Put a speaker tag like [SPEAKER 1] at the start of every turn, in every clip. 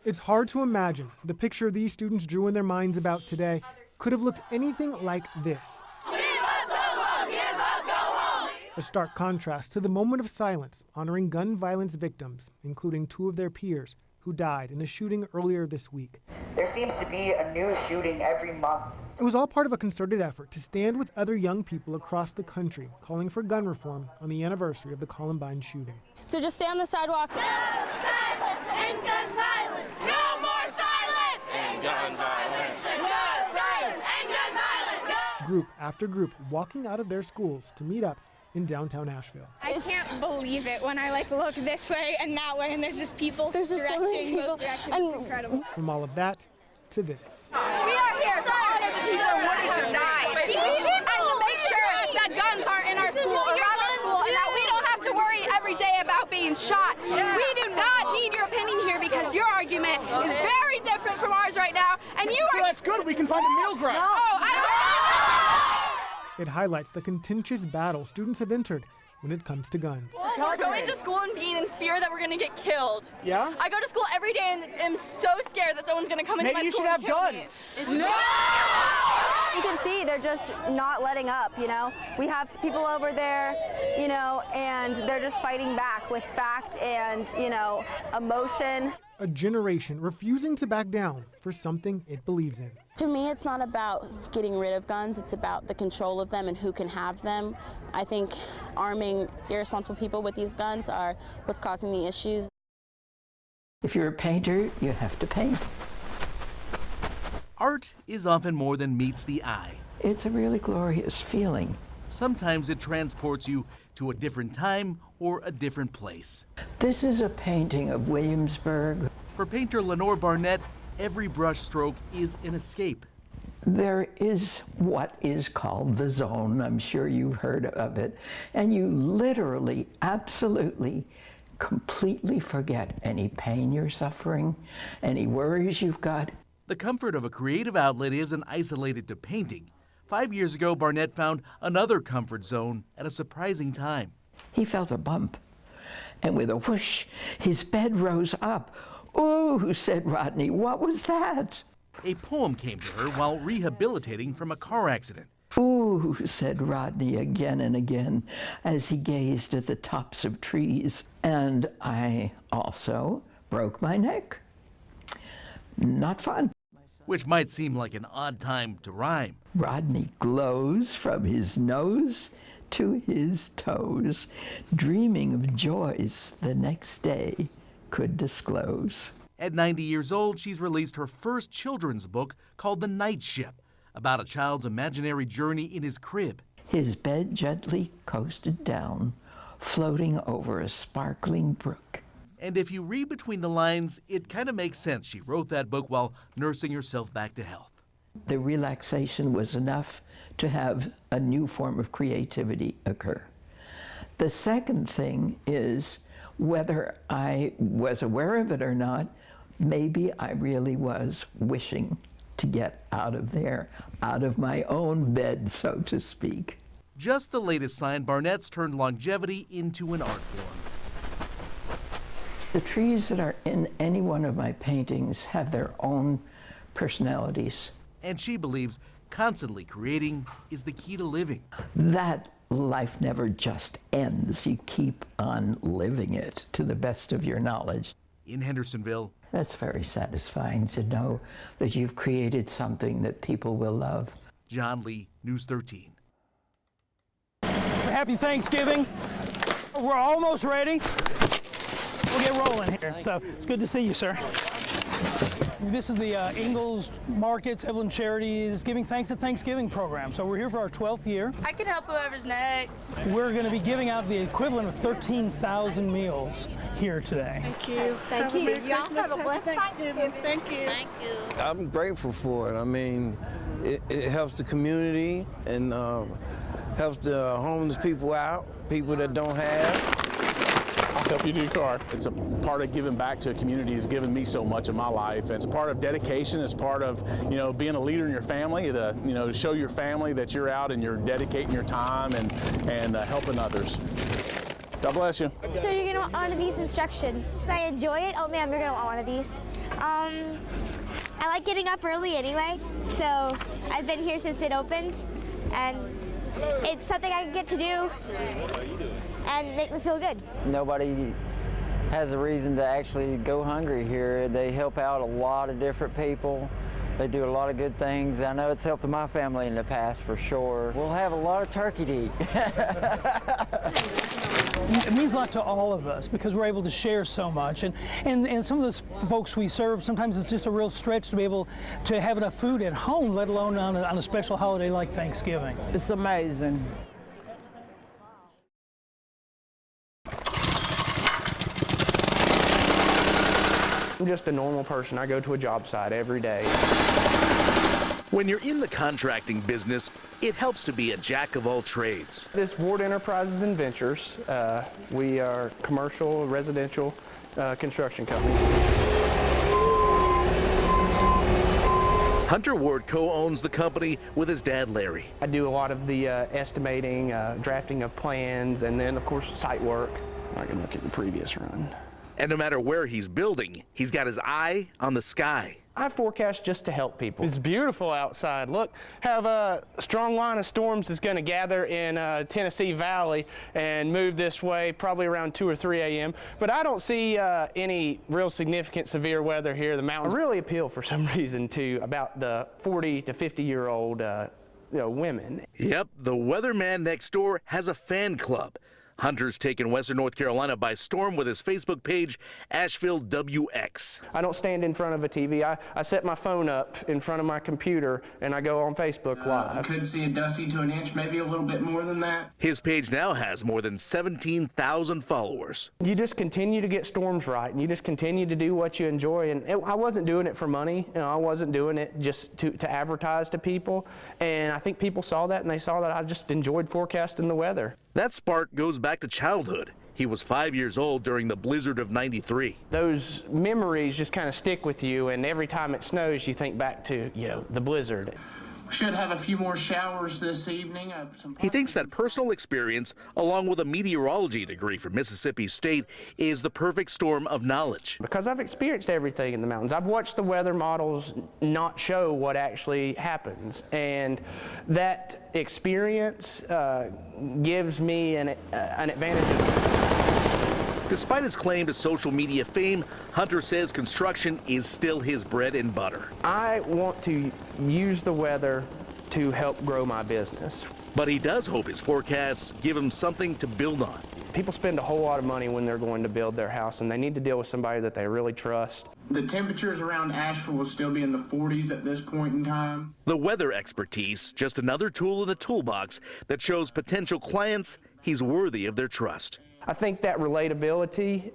[SPEAKER 1] It's hard to imagine the picture these students drew in their minds about today could have looked anything like this. A stark contrast to the moment of silence honoring gun violence victims, including 2 of their peers who died in a shooting earlier this week.
[SPEAKER 2] There seems to be a new shooting every month.
[SPEAKER 1] It was all part of a concerted effort to stand with other young people across the country calling for gun reform on the anniversary of the Columbine shooting.
[SPEAKER 3] So just stay on the sidewalks.
[SPEAKER 4] No silence and gun violence. No more silence and gun violence. No silence and gun violence.
[SPEAKER 1] Group after group walking out of their schools to meet up in downtown Asheville.
[SPEAKER 5] I can't believe it when I look this way and that way and there's just people stretching both directions. It's incredible.
[SPEAKER 1] From all of that to this.
[SPEAKER 5] We are here to honor the people who wanted to die and to make sure that guns aren't in our school, around our school, and that we don't have to worry every day about being shot. We do not need your opinion here because your argument is very different from ours right now, and you are.
[SPEAKER 6] So that's good. We can find a middle ground.
[SPEAKER 5] Oh,
[SPEAKER 1] It highlights the contentious battle students have entered when it comes to guns.
[SPEAKER 3] We're going to school and being in fear that we're going to get killed.
[SPEAKER 6] Yeah?
[SPEAKER 3] I go to school every day and am so scared that someone's going to come into my school and kill me.
[SPEAKER 6] Maybe you should have guns.
[SPEAKER 7] You can see they're just not letting up, you know. We have people over there, you know, and they're just fighting back with fact and, you know, emotion.
[SPEAKER 1] A generation refusing to back down for something it believes in.
[SPEAKER 8] To me, it's not about getting rid of guns, it's about the control of them and who can have them. I think arming irresponsible people with these guns are what's causing the issues.
[SPEAKER 9] If you're a painter, you have to paint.
[SPEAKER 10] Art is often more than meets the eye.
[SPEAKER 9] It's a really glorious feeling.
[SPEAKER 10] Sometimes it transports you to a different time or a different place.
[SPEAKER 9] This is a painting of Williamsburg.
[SPEAKER 10] For painter Lenore Barnett, every brushstroke is an escape.
[SPEAKER 9] There is what is called the zone. I'm sure you've heard of it. And you literally, absolutely, completely forget any pain you're suffering, any worries you've got.
[SPEAKER 10] The comfort of a creative outlet isn't isolated to painting. 5 years ago, Barnett found another comfort zone at a surprising time.
[SPEAKER 9] He felt a bump, and with a whoosh, his bed rose up. "Ooh," said Rodney, "what was that?"
[SPEAKER 10] A poem came to her while rehabilitating from a car accident.
[SPEAKER 9] "Ooh," said Rodney again and again as he gazed at the tops of trees. "And I also broke my neck. Not fun."
[SPEAKER 10] Which might seem like an odd time to rhyme.
[SPEAKER 9] Rodney glows from his nose to his toes, dreaming of joys the next day could disclose.
[SPEAKER 10] At 90 years old, she's released her first children's book called The Night Ship, about a child's imaginary journey in his crib.
[SPEAKER 9] His bed gently coasted down, floating over a sparkling brook.
[SPEAKER 10] And if you read between the lines, it kind of makes sense she wrote that book while nursing herself back to health.
[SPEAKER 9] The relaxation was enough to have a new form of creativity occur. The second thing is, whether I was aware of it or not, maybe I really was wishing to get out of there, out of my own bed, so to speak.
[SPEAKER 10] Just the latest sign Barnett's turned longevity into an art form.
[SPEAKER 9] The trees that are in any one of my paintings have their own personalities.
[SPEAKER 10] And she believes constantly creating is the key to living.
[SPEAKER 9] That life never just ends. You keep on living it to the best of your knowledge.
[SPEAKER 10] In Hendersonville,
[SPEAKER 9] that's very satisfying to know that you've created something that people will love.
[SPEAKER 10] John Lee, News 13.
[SPEAKER 6] Happy Thanksgiving. We're almost ready. We'll get rolling here. So it's good to see you, sir. This is the Ingalls Markets, Evelyn Charities Giving Thanks at Thanksgiving program. So we're here for our 12th year.
[SPEAKER 5] I can help whoever's next.
[SPEAKER 6] We're going to be giving out the equivalent of 13,000 meals here today.
[SPEAKER 5] Thank you. Thank you. Y'all have a blessed Thanksgiving.
[SPEAKER 4] Thank you.
[SPEAKER 5] Thank you.
[SPEAKER 11] I'm grateful for it. I mean, it helps the community and helps the homeless people out, people that don't have.
[SPEAKER 12] I'll help you do your car. It's a part of giving back to a community. Has given me so much in my life. It's a part of dedication. It's part of, you know, being a leader in your family. To, you know, to show your family that you're out and you're dedicating your time and helping others. God bless you.
[SPEAKER 4] So you're gonna want one of these instructions. I enjoy it. Oh man, you're gonna want one of these. I like getting up early anyway, so I've been here since it opened, and it's something I can get to do and make me feel good.
[SPEAKER 13] Nobody has a reason to actually go hungry here. They help out a lot of different people. They do a lot of good things. I know it's helped my family in the past for sure. We'll have a lot of turkey to eat.
[SPEAKER 6] It means a lot to all of us because we're able to share so much. And some of those folks we serve, sometimes it's just a real stretch to be able to have enough food at home, let alone on a special holiday like Thanksgiving.
[SPEAKER 14] It's amazing.
[SPEAKER 15] I'm just a normal person. I go to a job site every day.
[SPEAKER 10] When you're in the contracting business, it helps to be a jack of all trades.
[SPEAKER 15] This Ward Enterprises and Ventures, we are a commercial, residential construction company.
[SPEAKER 10] Hunter Ward co-owns the company with his dad, Larry.
[SPEAKER 15] I do a lot of the estimating, drafting of plans, and then, of course, site work. I can look at the previous run.
[SPEAKER 10] And no matter where he's building, he's got his eye on the sky.
[SPEAKER 15] I forecast just to help people. It's beautiful outside. Look, have a strong line of storms that's going to gather in Tennessee Valley and move this way probably around 2 or 3 a.m. But I don't see any real significant severe weather here. The mountains really appeal for some reason to about the 40 to 50-year-old women.
[SPEAKER 10] Yep, the weatherman next door has a fan club. Hunter's taken Western North Carolina by storm with his Facebook page, Asheville WX.
[SPEAKER 15] I don't stand in front of a TV. I set my phone up in front of my computer and I go on Facebook Live.
[SPEAKER 16] I could see a dusting to an inch, maybe a little bit more than that.
[SPEAKER 10] His page now has more than 17,000 followers.
[SPEAKER 15] You just continue to get storms right, and you just continue to do what you enjoy. And I wasn't doing it for money. I wasn't doing it just to advertise to people. And I think people saw that, and they saw that I just enjoyed forecasting the weather.
[SPEAKER 10] That spark goes back to childhood. He was 5 years old during the blizzard of '93.
[SPEAKER 15] Those memories just kind of stick with you, and every time it snows, you think back to, the blizzard.
[SPEAKER 16] Should have a few more showers this evening.
[SPEAKER 10] He thinks that personal experience, along with a meteorology degree from Mississippi State, is the perfect storm of knowledge.
[SPEAKER 15] Because I've experienced everything in the mountains. I've watched the weather models not show what actually happens. And that experience gives me an advantage.
[SPEAKER 10] Despite his claim to social media fame, Hunter says construction is still his bread and butter.
[SPEAKER 15] I want to use the weather to help grow my business.
[SPEAKER 10] But he does hope his forecasts give him something to build on.
[SPEAKER 15] People spend a whole lot of money when they're going to build their house, and they need to deal with somebody that they really trust.
[SPEAKER 16] The temperatures around Asheville will still be in the 40s at this point in time.
[SPEAKER 10] The weather expertise, just another tool in the toolbox that shows potential clients he's worthy of their trust.
[SPEAKER 15] I think that relatability,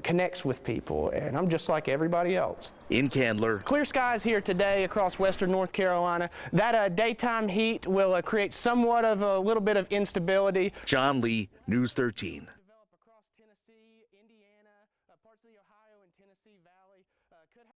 [SPEAKER 15] connects with people, and I'm just like everybody else.
[SPEAKER 10] In Candler.
[SPEAKER 15] Clear skies here today across western North Carolina. That daytime heat will create somewhat of a little bit of instability.
[SPEAKER 10] John Lee, News 13.